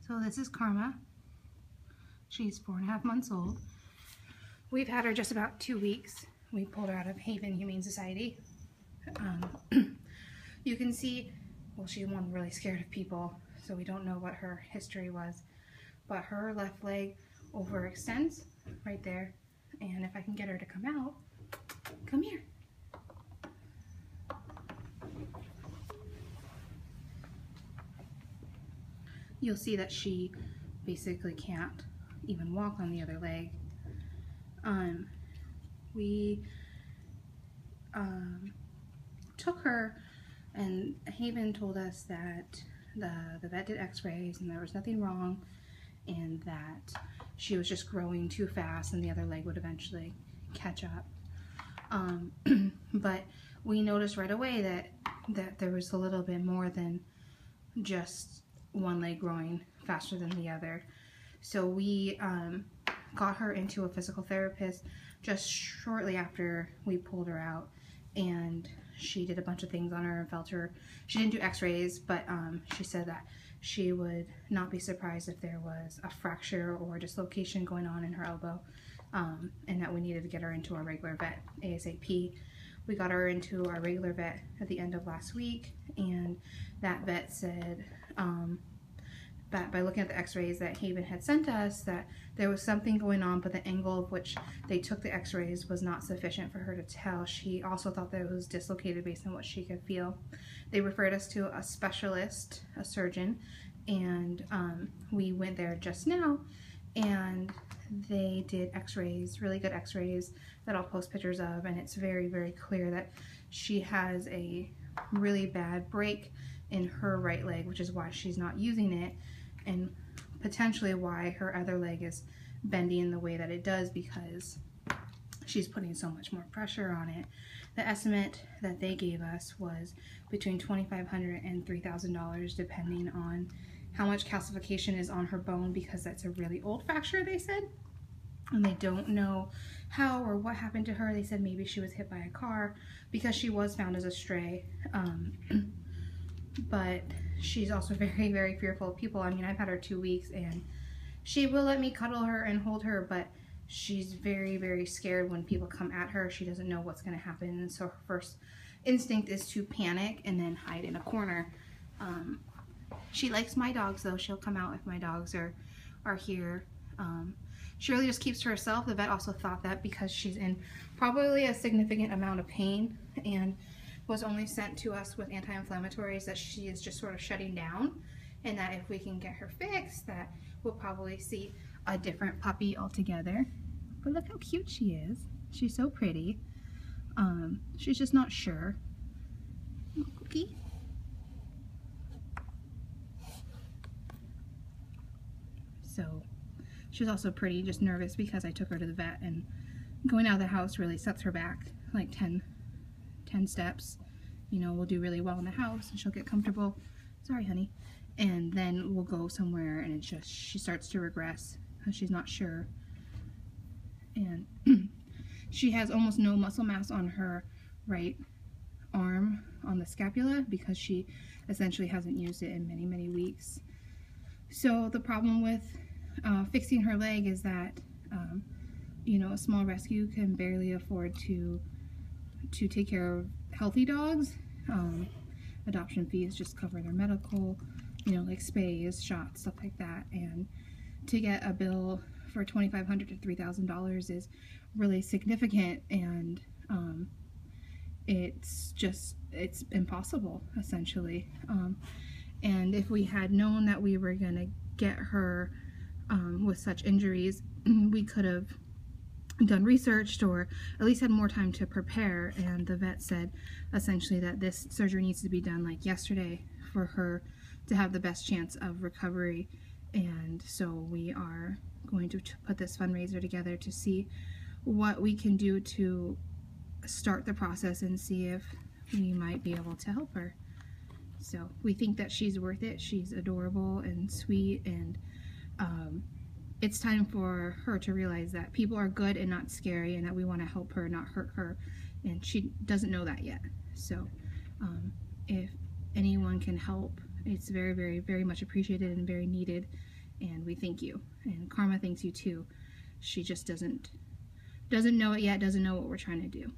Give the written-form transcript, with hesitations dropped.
So this is Karma. She's 4.5 months old. We've had her just about 2 weeks. We pulled her out of Haven Humane Society. You can see, well, she's one really scared of people, so we don't know what her history was. But her left leg overextends right there. And if I can get her to come out, come here. You'll see that she basically can't even walk on the other leg. We took her, and Haven told us that the vet did x-rays and there was nothing wrong, and that she was just growing too fast and the other leg would eventually catch up. But we noticed right away that there was a little bit more than just one leg growing faster than the other. So we got her into a physical therapist just shortly after we pulled her out, and she did a bunch of things on her and felt her. She didn't do x-rays, but she said that she would not be surprised if there was a fracture or dislocation going on in her elbow, and that we needed to get her into our regular vet ASAP. We got her into our regular vet at the end of last week, and that vet said that by looking at the x-rays that Haven had sent us, that there was something going on, but the angle of which they took the x-rays was not sufficient for her to tell. She also thought that it was dislocated based on what she could feel. They referred us to a specialist, a surgeon, and we went there just now, and they did x-rays, really good x-rays that I'll post pictures of, and it's very, very clear that she has a really bad break in her right leg, which is why she's not using it, and potentially why her other leg is bending in the way that it does, because she's putting so much more pressure on it. The estimate that they gave us was between $2,500 and $3,000 depending on how much calcification is on her bone, because that's a really old fracture, they said, and they don't know how or what happened to her. They said maybe she was hit by a car, because she was found as a stray. But she's also very, very fearful of people. I mean, I've had her 2 weeks, and she will let me cuddle her and hold her, but she's very, very scared when people come at her. She doesn't know what's going to happen, and so her first instinct is to panic and then hide in a corner. She likes my dogs, though. She'll come out if my dogs are here. She really just keeps to herself. The vet also thought that because she's in probably a significant amount of pain and was only sent to us with anti-inflammatories, that she is just sort of shutting down, and that if we can get her fixed, that we'll probably see a different puppy altogether. But look how cute she is. She's so pretty. She's just not sure. Little cookie. So she's also pretty, just nervous because I took her to the vet, and going out of the house really sets her back like 10 steps. You know, we'll do really well in the house and she'll get comfortable. Sorry, honey. And then we'll go somewhere and it's just, she starts to regress because she's not sure. And she has almost no muscle mass on her right arm on the scapula, because she essentially hasn't used it in many, many weeks. So the problem with fixing her leg is that, you know, a small rescue can barely afford to take care of healthy dogs. Adoption fees just cover their medical, you know, like spays, shots, stuff like that. And to get a bill for $2,500 to $3,000 is really significant, and it's impossible, essentially. And if we had known that we were gonna get her with such injuries, we could have done research, or at least had more time to prepare. And the vet said essentially that this surgery needs to be done like yesterday for her to have the best chance of recovery. And so we are going to put this fundraiser together to see what we can do to start the process and see if we might be able to help her. So we think that she's worth it. She's adorable and sweet, and it's time for her to realize that people are good and not scary, and that we want to help her, not hurt her, and she doesn't know that yet. So if anyone can help, it's very, very, very much appreciated and very needed. and we thank you. And Karma thanks you too. She just doesn't know it yet, doesn't know what we're trying to do.